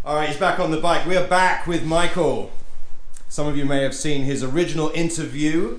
All right, he's back on the bike. We are back with Michael. Some of you may have seen his original interview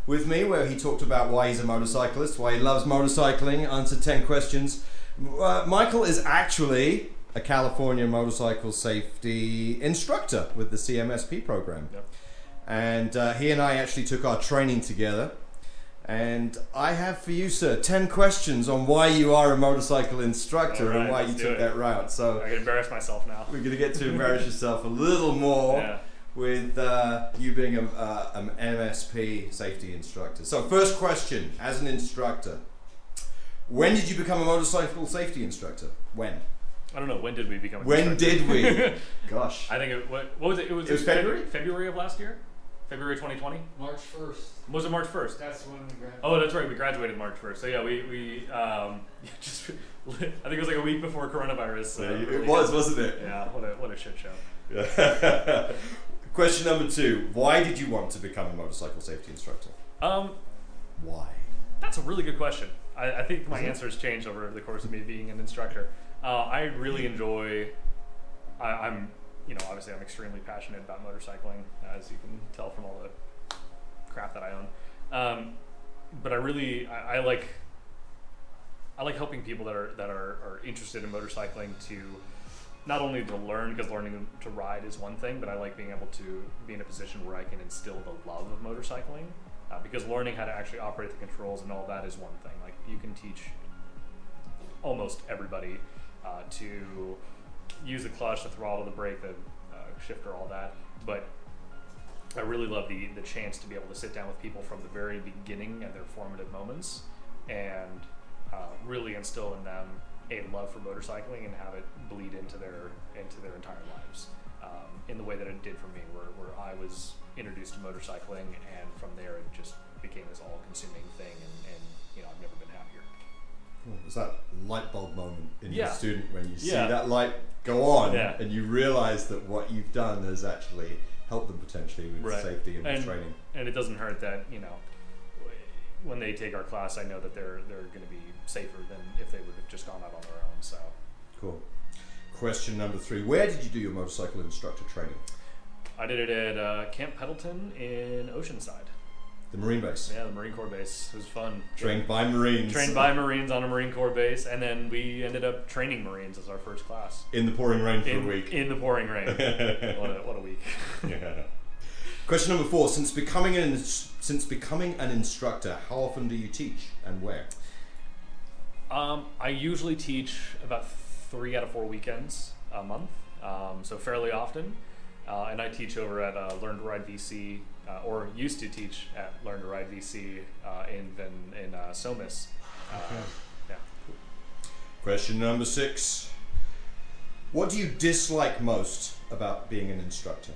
with me where he talked about why he's a motorcyclist, why he loves motorcycling, answered 10 questions. Michael is actually a California motorcycle safety instructor with the CMSP program. Yep. And he and I actually took our training together. And I have for you, sir, 10 questions on why you are a motorcycle instructor and why you took that route. So I can embarrass myself now. We're going to get to embarrass yourself a little more with you being an MSP safety instructor. So first question, as an instructor, when did you become a motorcycle safety instructor? When? I don't know. When did we become? When did we? Gosh. I think what was it? It was February. February of last year. February 2020. March 1st. Was it March 1st? That's when we graduated. Oh, that's right. We graduated March 1st. So yeah, we just. I think it was like a week before coronavirus. It was, wasn't it? Yeah. What a shit show. Yeah. Question number 2. Why did you want to become a motorcycle safety instructor? Why? That's a really good question. I think my answer has changed over the course of me being an instructor. I really enjoy. I'm obviously I'm extremely passionate about motorcycling, as you can tell from all the crap that I own. But I like helping people that are interested in motorcycling to not only to learn, because learning to ride is one thing, but I like being able to be in a position where I can instill the love of motorcycling, because learning how to actually operate the controls and all that is one thing. Like, you can teach almost everybody to use the clutch, the throttle, the brake, the shifter, all that, but I really love the chance to be able to sit down with people from the very beginning at their formative moments and really instill in them a love for motorcycling and have it bleed into their entire lives, in the way that it did for me, where I was introduced to motorcycling, and from there it just became this all-consuming thing, and I've never been happier. Cool. It's that light bulb moment in your Yeah. student when you see that light go on, and you realize that what you've done has actually helped them potentially with safety and training. And it doesn't hurt that when they take our class, I know that they're going to be safer than if they would have just gone out on their own. So cool. Question number 3: where did you do your motorcycle instructor training? I did it at Camp Pendleton in Oceanside. The Marine base. Yeah, the Marine Corps base. It was fun. Trained by Marines. Trained by Marines on a Marine Corps base, and then we ended up training Marines as our first class. In the pouring rain for a week. In the pouring rain. What a week. Yeah. Question number 4: since becoming an instructor, how often do you teach and where? I usually teach about 3 out of 4 weekends a month, so fairly often. And I teach over at Learn to Ride VC, or used to teach at Learn to Ride VC in Somis. Yeah. Question number 6: what do you dislike most about being an instructor?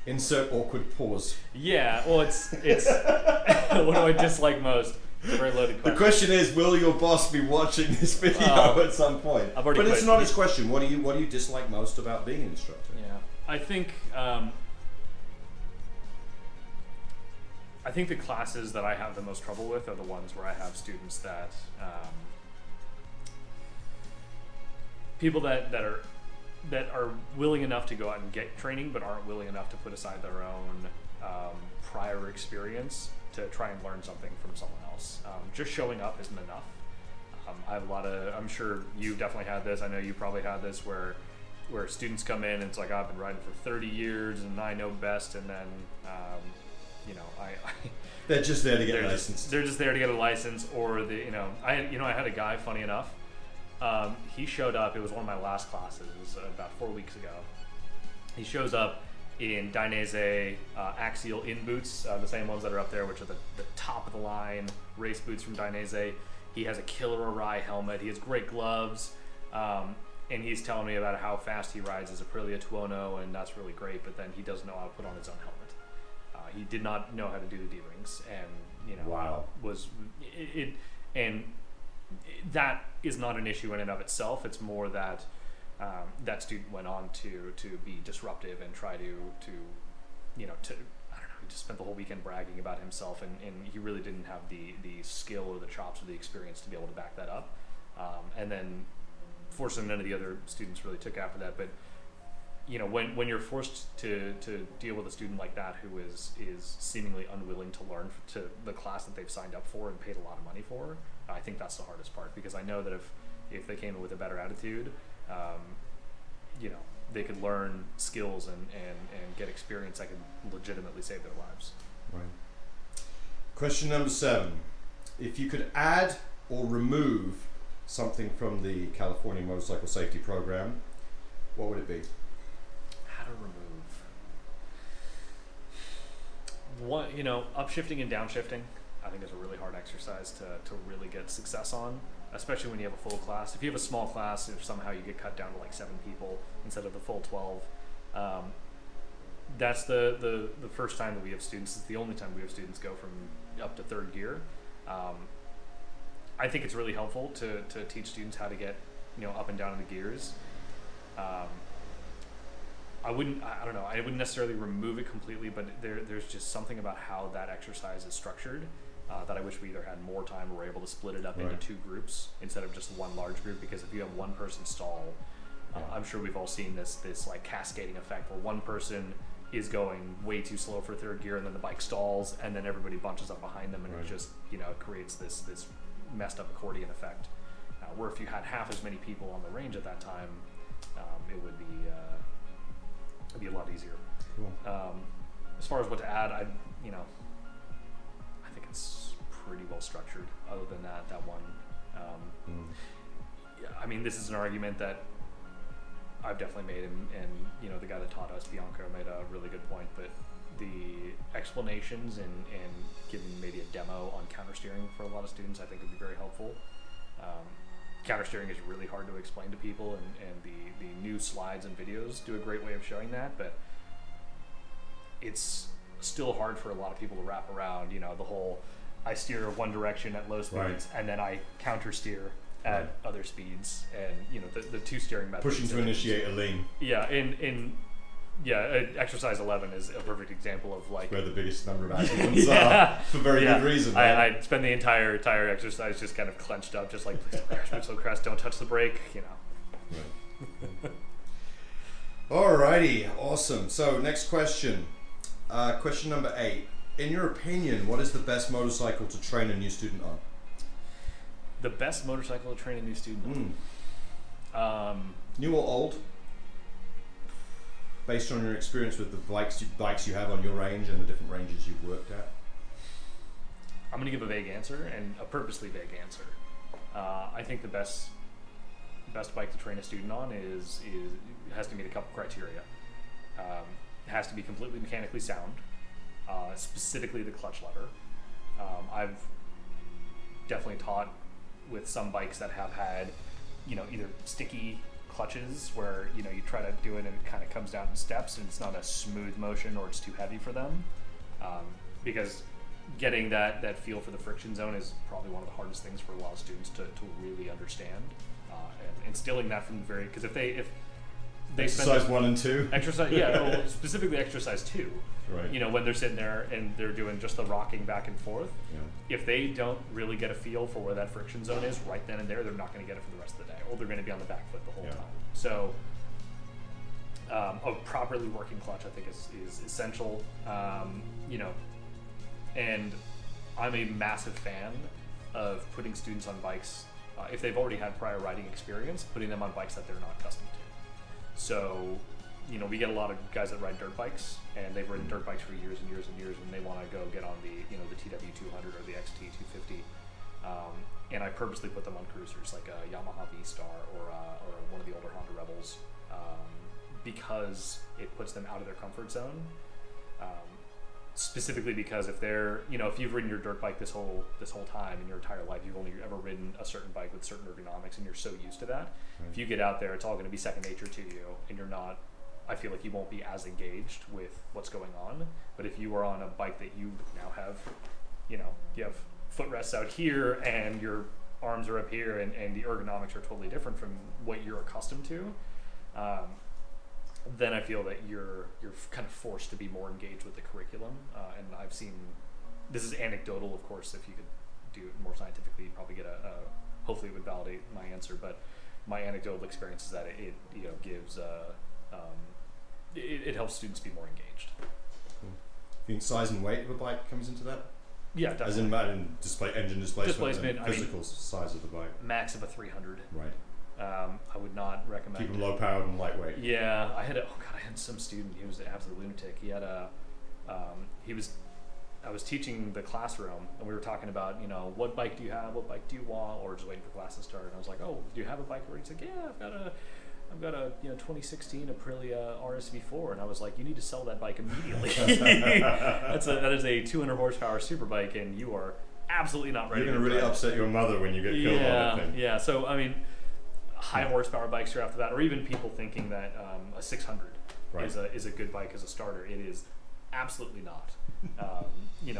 Insert awkward pause. Yeah, well, it's what do I dislike most? It's a very loaded question. The question is, will your boss be watching this video at some point? But it's not his question. What do you dislike most about being an instructor? Yeah, I think the classes that I have the most trouble with are the ones where I have students that people that are willing enough to go out and get training, but aren't willing enough to put aside their own prior experience to try and learn something from someone else. Just showing up isn't enough. I have I'm sure you've definitely had this, I know you probably had this, where students come in and it's like, I've been riding for 30 years and I know best, and then they're just there to get licensed. They're just there to get a license, or I had a guy, funny enough, he showed up, it was one of my last classes, it was about 4 weeks ago. He shows up in Dainese Axial in boots, the same ones that are up there, which are the top of the line race boots from Dainese. He has a killer Arai helmet, he has great gloves, and he's telling me about how fast he rides his Aprilia Tuono, and that's really great, but then he doesn't know how to put on his own helmet. He did not know how to do the D-rings, and wow. And that is not an issue in and of itself. It's more that that student went on to be disruptive and try to I don't know, he just spent the whole weekend bragging about himself, and he really didn't have the skill or the chops or the experience to be able to back that up. And then fortunately, none of the other students really took after that. But you know, when you're forced to deal with a student like that who is seemingly unwilling to learn to the class that they've signed up for and paid a lot of money for, I think that's the hardest part, because I know that if they came in with a better attitude, you know, they could learn skills and get experience that could legitimately save their lives. Right. Question number 7. If you could add or remove something from the California Motorcycle Safety Program, what would it be? How to remove? One, you know, upshifting and downshifting, I think is a really hard exercise to really get success on, especially when you have a full class. If you have a small class, if somehow you get cut down to like 7 people instead of the full 12, that's the first time that we have students. It's the only time we have students go from up to 3rd gear. I think it's really helpful to teach students how to get, you know, up and down in the gears. I wouldn't necessarily remove it completely, but there's just something about how that exercise is structured that I wish we either had more time or were able to split it up into 2 groups instead of just one large group, because if you have one person stall, I'm sure we've all seen this like cascading effect where one person is going way too slow for 3rd gear and then the bike stalls and then everybody bunches up behind them, and it just, you know, creates this messed up accordion effect. Where if you had half as many people on the range at that time, it would be a lot easier. Cool. As far as what to add, I think it's pretty well structured. Other than that one, yeah, I mean, this is an argument that I've definitely made, and you know, the guy that taught us, Bianco, made a really good point. But the explanations and giving maybe a demo on countersteering for a lot of students, I think would be very helpful. Countersteering is really hard to explain to people, and the new slides and videos do a great way of showing that, but it's still hard for a lot of people to wrap around, you know, the whole I steer one direction at low speeds and then I counter steer at other speeds, and you know, the 2 steering methods. Pushing to initiate a lean. Yeah, exercise 11 is a perfect example of like where the biggest number of accidents are, for very good reason. Right? I spend the entire exercise just kind of clenched up, just like, please don't crash, don't touch the brake, you know. Right. Alrighty, awesome. So next question, question number 8. In your opinion, what is the best motorcycle to train a new student on? The best motorcycle to train a new student on? New or old? Based on your experience with the bikes you have on your range and the different ranges you've worked at? I'm going to give a vague answer, and a purposely vague answer. I think the best bike to train a student on has to meet a couple criteria. It has to be completely mechanically sound, specifically the clutch lever. I've definitely taught with some bikes that have had, you know, either sticky clutches where, you know, you try to do it and it kind of comes down in steps and it's not a smooth motion, or it's too heavy for them, because getting that feel for the friction zone is probably one of the hardest things for a lot of students to really understand, and instilling that from the very, because if they exercise 1 and 2, specifically exercise 2, right, you know, when they're sitting there and they're doing just the rocking back and forth, if they don't really get a feel for where that friction zone is right then and there, they're not going to get it for the rest of the day, or they're going to be on the back foot the whole time. So a properly working clutch, I think, is essential. You know, and I'm a massive fan of putting students on bikes, if they've already had prior riding experience, putting them on bikes that they're not accustomed to. So, you know, we get a lot of guys that ride dirt bikes, and they've ridden dirt bikes for years and years and years, and they want to go get on the, you know, the TW200 or the XT250, and I purposely put them on cruisers like a Yamaha V-Star or one of the older Honda Rebels, because it puts them out of their comfort zone. Specifically because if they're, you know, if you've ridden your dirt bike this whole time in your entire life, you've only ever ridden a certain bike with certain ergonomics, and you're so used to that. Right. If you get out there, it's all going to be second nature to you, and you're not, I feel like you won't be as engaged with what's going on. But if you are on a bike that you now have, you know, you have footrests out here and your arms are up here, and the ergonomics are totally different from what you're accustomed to, then I feel that you're kind of forced to be more engaged with the curriculum. And I've seen, this is anecdotal, of course. If you could do it more scientifically, you'd probably get hopefully it would validate my answer. But my anecdotal experience is that it gives it helps students be more engaged. Cool. You think size and weight of a bike comes into that? Yeah, definitely. As in engine displacement and physical I mean, size of the bike. Max of a 300. Right. I would not recommend. Keep them low powered and lightweight. Yeah, I had some student. He was an absolute lunatic. He had I was teaching the classroom, and we were talking about, what bike do you have? What bike do you want? Or just waiting for class to start. And I was like, oh, do you have a bike already? He's like, yeah, I've got a 2016 Aprilia RSV4, and I was like, you need to sell that bike immediately. That is a 200 horsepower super bike, and you are absolutely not ready. You're going to really upset your mother when you get killed on that thing. Yeah. So I mean, high horsepower bikes right off the bat, or even people thinking that a 600 is a good bike as a starter. It is absolutely not.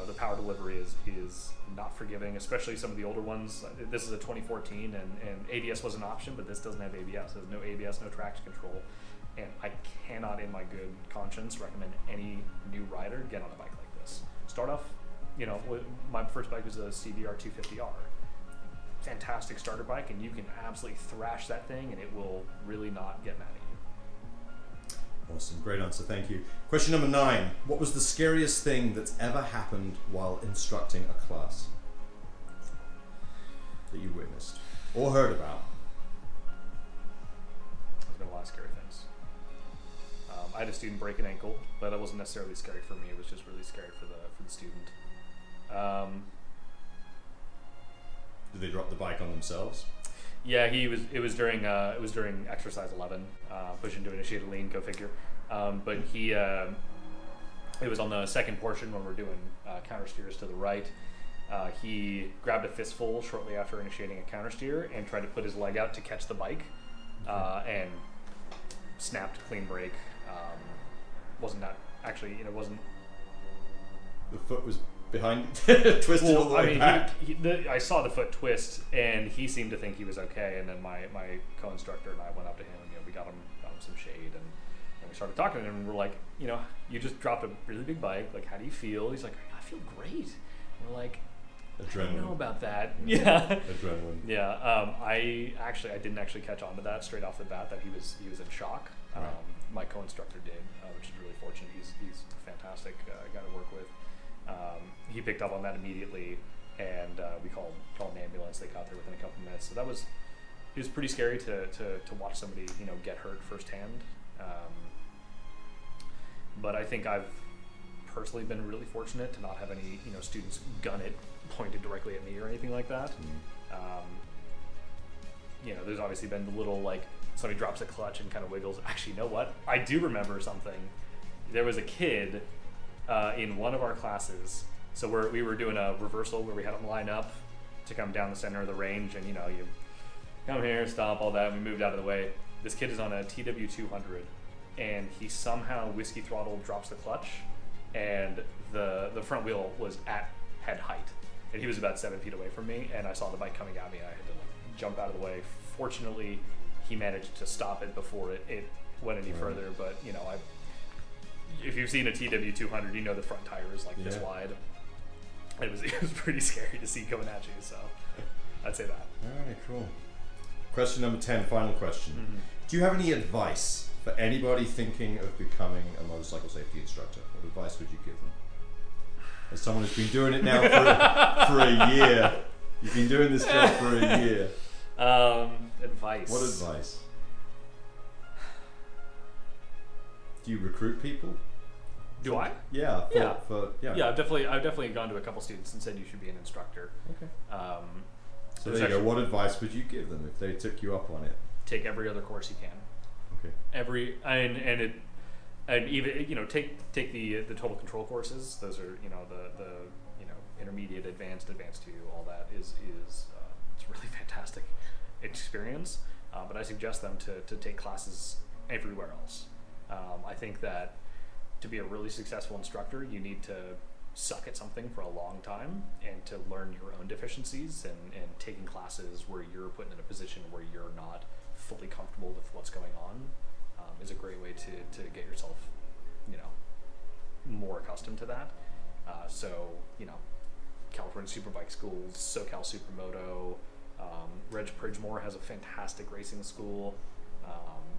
The power delivery is not forgiving, especially some of the older ones. This is a 2014, and ABS was an option, but this doesn't have ABS. There's no ABS, no traction control, and I cannot, in my good conscience, recommend any new rider get on a bike like this. Start off, my first bike was a CBR 250R. Fantastic starter bike, and you can absolutely thrash that thing, and it will really not get mad at you. Awesome, great answer, thank you. Question number 9. What was the scariest thing that's ever happened while instructing a class that you witnessed or heard about? There's been a lot of scary things. I had a student break an ankle, but that wasn't necessarily scary for me. It was just really scary for the student. Did they drop the bike on themselves? Yeah, it was during exercise 11, push into initiated lean, go figure. But it was on the second portion when we're doing counter steers to the right. He grabbed a fistful shortly after initiating a counter steer and tried to put his leg out to catch the bike, and snapped clean brake. Wasn't that actually? It wasn't. The foot was behind, twisted all the way back. I saw the foot twist, and he seemed to think he was okay. And then my co-instructor and I went up to him, and we got him some shade, and we started talking to him. And we're like, you just dropped a really big bike. Like, how do you feel? He's like, I feel great. And we're like, adrenaline. I don't know about that. Yeah. Adrenaline. Yeah. I didn't actually catch on to that straight off the bat that he was in shock. Right. My co-instructor did, which is really fortunate. He's a fantastic guy to work with. He picked up on that immediately, and we called an ambulance. They got there within a couple of minutes. So it was pretty scary to watch somebody get hurt firsthand. But I think I've personally been really fortunate to not have any students gun it pointed directly at me or anything like that. There's obviously been the little somebody drops a clutch and kind of wiggles. Actually, you know what? I do remember something. There was a kid in one of our classes. So we were doing a reversal where we had them line up to come down the center of the range, and you come here, stop, all that. And we moved out of the way. This kid is on a TW200, and he somehow whiskey throttle drops the clutch, and the front wheel was at head height, and he was about 7 feet away from me, and I saw the bike coming at me, and I had to jump out of the way. Fortunately, he managed to stop it before it went any further. But if you've seen a TW200, the front tire is this wide. It was pretty scary to see coming at you, so I'd say that. Alright, cool. Question number 10, final question. Mm-hmm. Do you have any advice for anybody thinking of becoming a motorcycle safety instructor? What advice would you give them? As someone who's been doing it now for a year. You've been doing this job for a year. Advice. What advice? Do you recruit people? Do I? Yeah. Yeah, I've definitely gone to a couple students and said you should be an instructor. Okay. So there you go. What advice would you give them if they took you up on it? Take every other course you can. Okay. And even take the total control courses. Those are the intermediate, advanced 2, all that is it's a really fantastic experience. But I suggest them to take classes everywhere else. I think that to be a really successful instructor, you need to suck at something for a long time and to learn your own deficiencies, and taking classes where you're put in a position where you're not fully comfortable with what's going on is a great way to get yourself more accustomed to that. So California Superbike Schools, SoCal Supermoto, Reg Pridgemore has a fantastic racing school.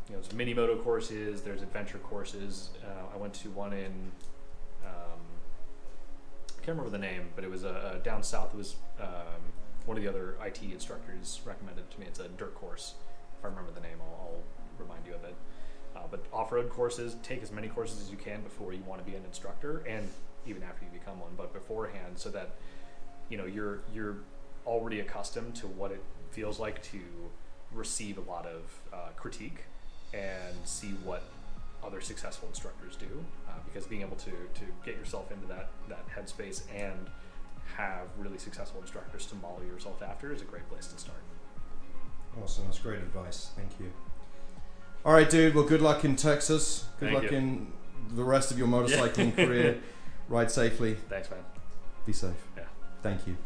There's mini moto courses, there's adventure courses. I went to one in, I can't remember the name, but it was down south. It was one of the other IT instructors recommended to me. It's a dirt course. If I remember the name, I'll remind you of it. But off-road courses, take as many courses as you can before you want to be an instructor, and even after you become one, but beforehand, so that you're already accustomed to what it feels like to receive a lot of critique and see what other successful instructors do, because being able to get yourself into that headspace and have really successful instructors to model yourself after is a great place to start. Awesome, that's great advice. Thank you. All right, dude. Well, good luck in Texas. Good Thank luck you. in the rest of your motorcycling career. Ride safely. Thanks, man. Be safe. Yeah. Thank you.